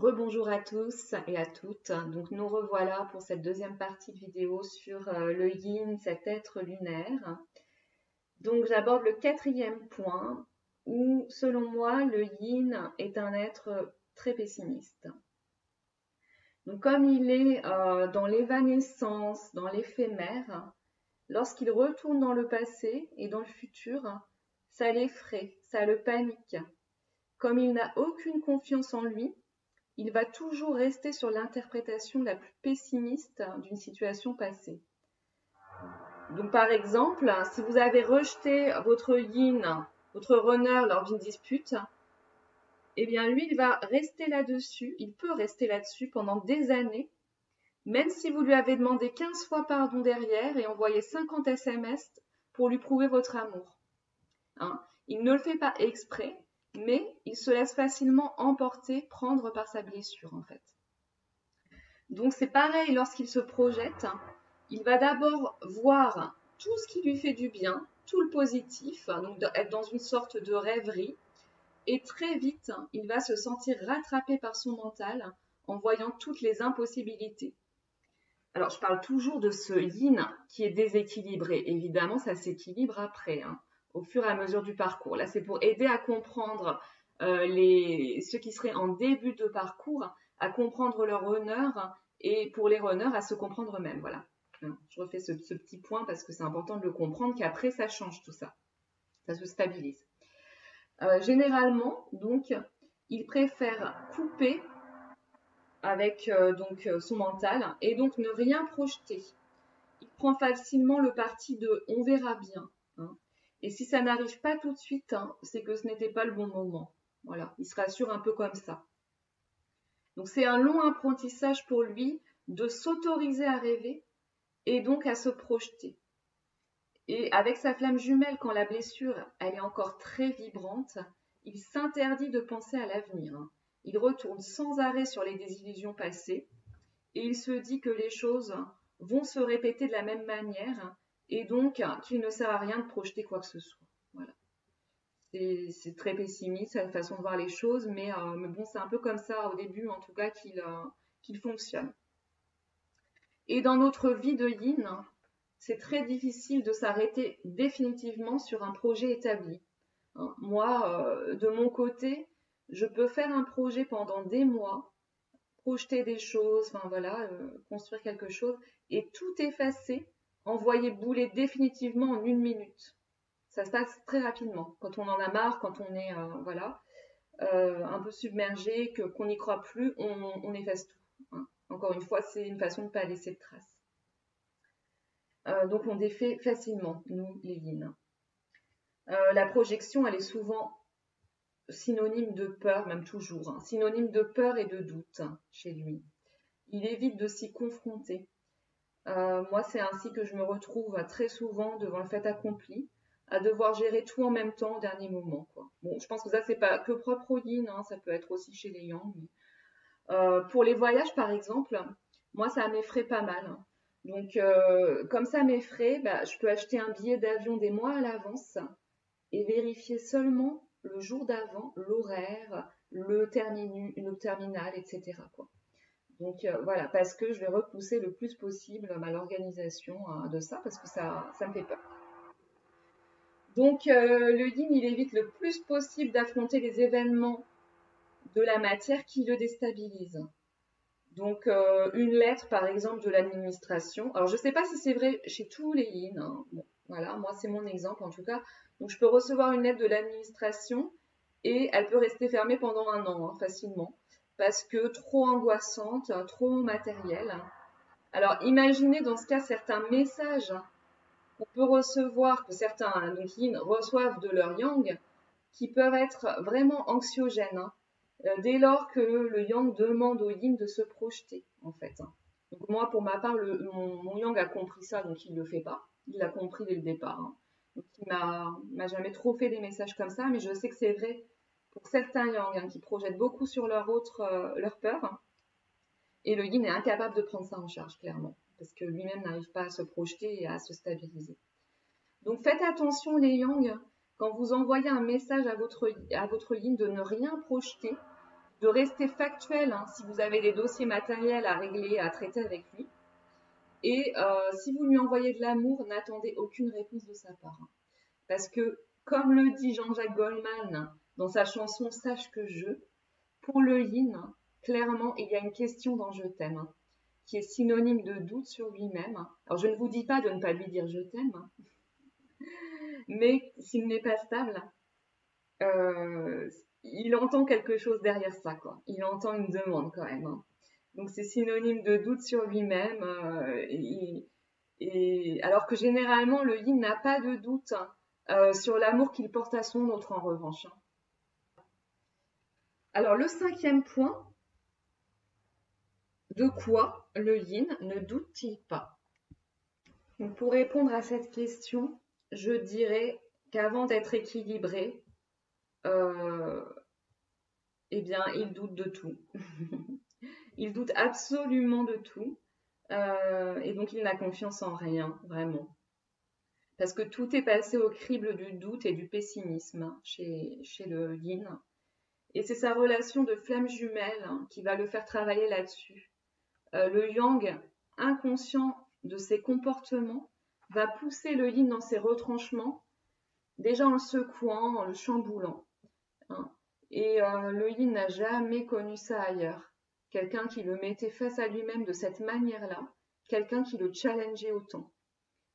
Rebonjour à tous et à toutes. Donc nous revoilà pour cette deuxième partie de vidéo sur le yin, cet être lunaire. Donc j'aborde le quatrième point où, selon moi, le yin est un être très pessimiste. Donc comme il est dans l'évanescence, dans l'éphémère, lorsqu'il retourne dans le passé et dans le futur, ça l'effraie, ça le panique. Comme il n'a aucune confiance en lui, il va toujours rester sur l'interprétation la plus pessimiste d'une situation passée. Donc par exemple, si vous avez rejeté votre yin, votre runner lors d'une dispute, eh bien lui, il va rester là-dessus, il peut rester là-dessus pendant des années, même si vous lui avez demandé 15 fois pardon derrière et envoyé 50 SMS pour lui prouver votre amour. Il ne le fait pas exprès, mais il se laisse facilement emporter, prendre par sa blessure en fait. Donc c'est pareil lorsqu'il se projette, il va d'abord voir tout ce qui lui fait du bien, tout le positif, donc être dans une sorte de rêverie, et très vite, il va se sentir rattrapé par son mental en voyant toutes les impossibilités. Alors je parle toujours de ce yin qui est déséquilibré, évidemment ça s'équilibre après, au fur et à mesure du parcours. Là c'est pour aider à comprendre ceux qui seraient en début de parcours, à comprendre leur honneur et pour les runners à se comprendre eux-mêmes. Voilà. Je refais ce petit point parce que c'est important de le comprendre qu'après ça change tout ça. Ça se stabilise. Généralement, donc, il préfère couper avec son mental et donc ne rien projeter. Il prend facilement le parti de on verra bien. Et si ça n'arrive pas tout de suite, c'est que ce n'était pas le bon moment. Voilà, il se rassure un peu comme ça. Donc c'est un long apprentissage pour lui de s'autoriser à rêver et donc à se projeter. Et avec sa flamme jumelle, quand la blessure elle est encore très vibrante, il s'interdit de penser à l'avenir. Il retourne sans arrêt sur les désillusions passées et il se dit que les choses vont se répéter de la même manière et donc qu'il ne sert à rien de projeter quoi que ce soit. Voilà. C'est très pessimiste, cette façon de voir les choses, mais bon, c'est un peu comme ça au début, en tout cas, qu'il fonctionne. Et dans notre vie de yin, c'est très difficile de s'arrêter définitivement sur un projet établi. Moi, de mon côté, je peux faire un projet pendant des mois, projeter des choses, enfin voilà, construire quelque chose, et tout effacer, envoyer bouler définitivement en 1 minute. Ça se passe très rapidement. Quand on en a marre, quand on est un peu submergé, qu'on n'y croit plus, on efface tout. Encore une fois, c'est une façon de ne pas laisser de traces. Donc on défait facilement, nous, les yin. La projection, elle est souvent synonyme de peur, même toujours, synonyme de peur et de doute chez lui. Il évite de s'y confronter. Moi, c'est ainsi que je me retrouve très souvent devant le fait accompli, à devoir gérer tout en même temps au dernier moment, quoi. Bon, je pense que ça, c'est pas que propre au yin, ça peut être aussi chez les yang. Mais, pour les voyages, par exemple, moi, ça m'effraie pas mal. Donc, comme ça m'effraie, je peux acheter un billet d'avion des mois à l'avance et vérifier seulement le jour d'avant l'horaire, le terminal, etc., quoi. Donc voilà, parce que je vais repousser le plus possible l'organisation de ça, parce que ça me fait peur. Donc le yin, il évite le plus possible d'affronter les événements de la matière qui le déstabilisent. Donc une lettre, par exemple, de l'administration. Alors je ne sais pas si c'est vrai chez tous les yin. Bon, voilà, moi c'est mon exemple en tout cas. Donc je peux recevoir une lettre de l'administration et elle peut rester fermée pendant 1 an, facilement. Parce que trop angoissante, trop matérielle. Alors imaginez dans ce cas certains messages qu'on peut recevoir, que certains yin reçoivent de leur yang, qui peuvent être vraiment anxiogènes, dès lors que le yang demande au yin de se projeter, en fait. Donc moi, pour ma part, mon yang a compris ça, donc il ne le fait pas. Il l'a compris dès le départ. Donc il m'a jamais trop fait des messages comme ça, mais je sais que c'est vrai pour certains yang qui projettent beaucoup sur leur peur. Et le yin est incapable de prendre ça en charge, clairement, parce que lui-même n'arrive pas à se projeter et à se stabiliser. Donc faites attention les yang, quand vous envoyez un message à votre yin de ne rien projeter, de rester factuel hein, si vous avez des dossiers matériels à régler, à traiter avec lui. Et si vous lui envoyez de l'amour, n'attendez aucune réponse de sa part. Hein. Parce que, comme le dit Jean-Jacques Goldman dans sa chanson Sache que je, pour le yin, clairement, il y a une question dans je t'aime, hein, qui est synonyme de doute sur lui-même. Alors, je ne vous dis pas de ne pas lui dire je t'aime, hein, mais s'il n'est pas stable, il entend quelque chose derrière ça, quoi. Il entend une demande quand même. Hein. Donc c'est synonyme de doute sur lui-même. Et alors que généralement le yin n'a pas de doute sur l'amour qu'il porte à son autre en revanche. Hein. Alors le 5e point, de quoi le yin ne doute-t-il pas? Donc, pour répondre à cette question, je dirais qu'avant d'être équilibré, eh bien, il doute de tout. Il doute absolument de tout. Et donc, il n'a confiance en rien, vraiment. Parce que tout est passé au crible du doute et du pessimisme chez le yin. Et c'est sa relation de flamme jumelle qui va le faire travailler là-dessus. Le yang, inconscient de ses comportements, va pousser le yin dans ses retranchements, déjà en le secouant, en le chamboulant. Hein. Et le yin n'a jamais connu ça ailleurs. Quelqu'un qui le mettait face à lui-même de cette manière-là, quelqu'un qui le challengeait autant.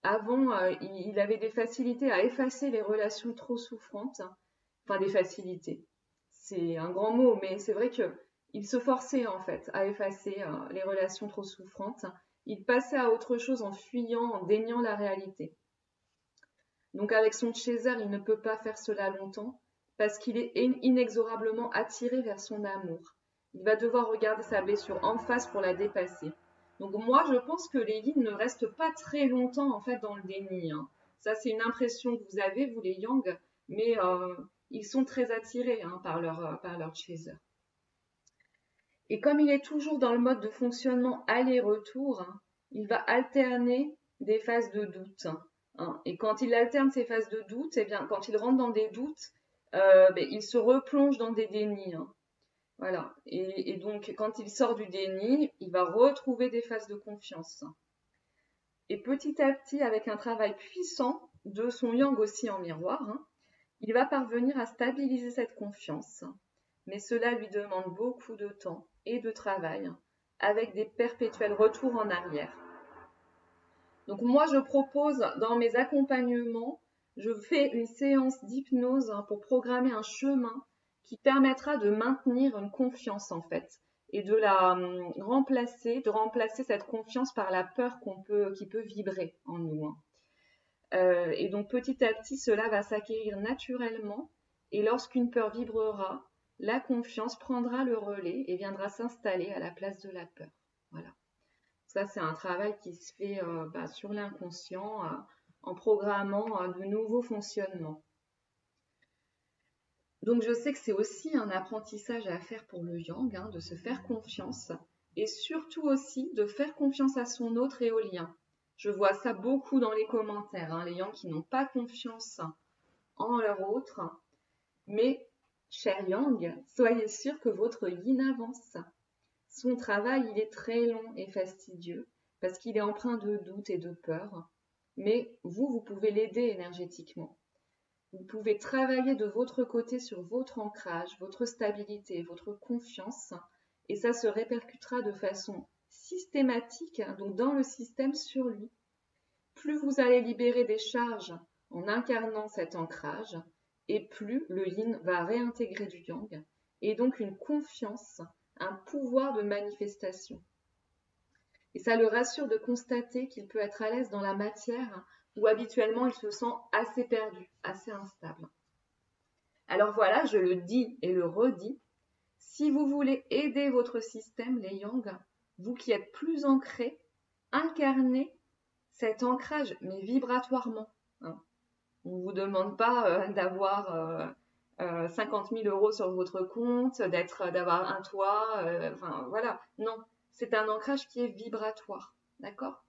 Avant, il avait des facilités à effacer les relations trop souffrantes. Enfin, des facilités. C'est un grand mot, mais c'est vrai qu'il se forçait en fait à effacer les relations trop souffrantes. Il passait à autre chose en fuyant, en déniant la réalité. Donc avec son chaser, il ne peut pas faire cela longtemps parce qu'il est inexorablement attiré vers son amour. Il va devoir regarder sa blessure en face pour la dépasser. Donc moi, je pense que les yin ne restent pas très longtemps en fait dans le déni. Hein. Ça, c'est une impression que vous avez, vous les yang, mais ils sont très attirés hein, par leur chaser. Et comme il est toujours dans le mode de fonctionnement aller-retour, hein, il va alterner des phases de doute. Hein. Et quand il alterne ces phases de doute, eh bien, quand il rentre dans des doutes, il se replonge dans des dénis. Hein. Voilà. Et donc, quand il sort du déni, il va retrouver des phases de confiance. Et petit à petit, avec un travail puissant de son yang aussi en miroir, hein, il va parvenir à stabiliser cette confiance. Mais cela lui demande beaucoup de temps et de travail, avec des perpétuels retours en arrière. Donc moi, je propose dans mes accompagnements, je fais une séance d'hypnose pour programmer un chemin qui permettra de maintenir une confiance en fait et de la remplacer cette confiance par la peur qui peut vibrer en nous. Hein. Et donc petit à petit, cela va s'acquérir naturellement et lorsqu'une peur vibrera, la confiance prendra le relais et viendra s'installer à la place de la peur. Voilà. Ça, c'est un travail qui se fait sur l'inconscient en programmant de nouveaux fonctionnements. Donc, je sais que c'est aussi un apprentissage à faire pour le yang, hein, de se faire confiance et surtout aussi de faire confiance à son autre et au lien. Je vois ça beaucoup dans les commentaires, hein, les yang qui n'ont pas confiance en leur autre. Mais, cher yang, soyez sûr que votre yin avance. Son travail, il est très long et fastidieux parce qu'il est empreint de doute et de peur. Mais vous pouvez l'aider énergétiquement. Vous pouvez travailler de votre côté sur votre ancrage, votre stabilité, votre confiance, et ça se répercutera de façon systématique, donc dans le système sur lui. Plus vous allez libérer des charges en incarnant cet ancrage, et plus le yin va réintégrer du yang, et donc une confiance, un pouvoir de manifestation. Et ça le rassure de constater qu'il peut être à l'aise dans la matière où habituellement il se sent assez perdu, assez instable. Alors voilà, je le dis et le redis, si vous voulez aider votre système, les yang, vous qui êtes plus ancrés, incarnez cet ancrage, mais vibratoirement. Hein. On ne vous demande pas d'avoir 50 000 € sur votre compte, d'avoir un toit, enfin voilà, non. C'est un ancrage qui est vibratoire, d'accord ?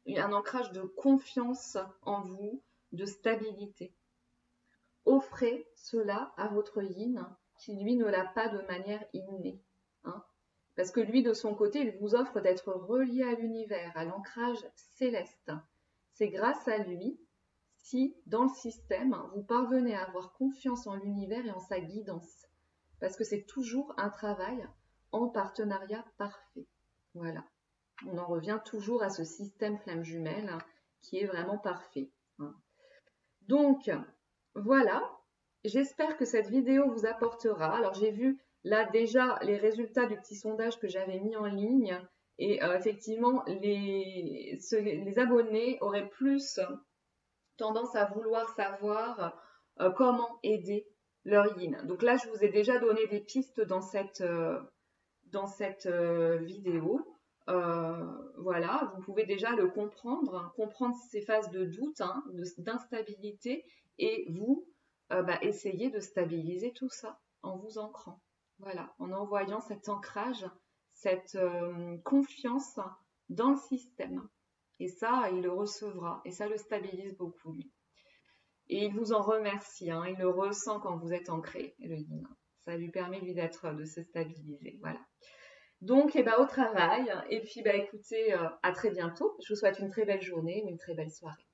Un ancrage de confiance en vous, de stabilité. Offrez cela à votre yin qui lui ne l'a pas de manière innée. Hein. Parce que lui, de son côté, il vous offre d'être relié à l'univers, à l'ancrage céleste. C'est grâce à lui si, dans le système, vous parvenez à avoir confiance en l'univers et en sa guidance. Parce que c'est toujours un travail en partenariat parfait. Voilà. On en revient toujours à ce système flamme jumelle qui est vraiment parfait. Donc, voilà. J'espère que cette vidéo vous apportera. Alors, j'ai vu là déjà les résultats du petit sondage que j'avais mis en ligne. Et effectivement, les abonnés auraient plus tendance à vouloir savoir comment aider leur yin. Donc là, je vous ai déjà donné des pistes dans cette vidéo. Voilà, vous pouvez déjà le comprendre ces phases de doute, hein, d'instabilité, et vous essayez de stabiliser tout ça en vous ancrant. Voilà, en envoyant cet ancrage, cette confiance dans le système. Et ça, il le recevra. Et ça le stabilise beaucoup, lui. Et il vous en remercie. Hein, il le ressent quand vous êtes ancré, le yin. Ça lui permet, lui, de se stabiliser. Voilà. Donc, au travail. Et puis, écoutez, à très bientôt. Je vous souhaite une très belle journée, une très belle soirée.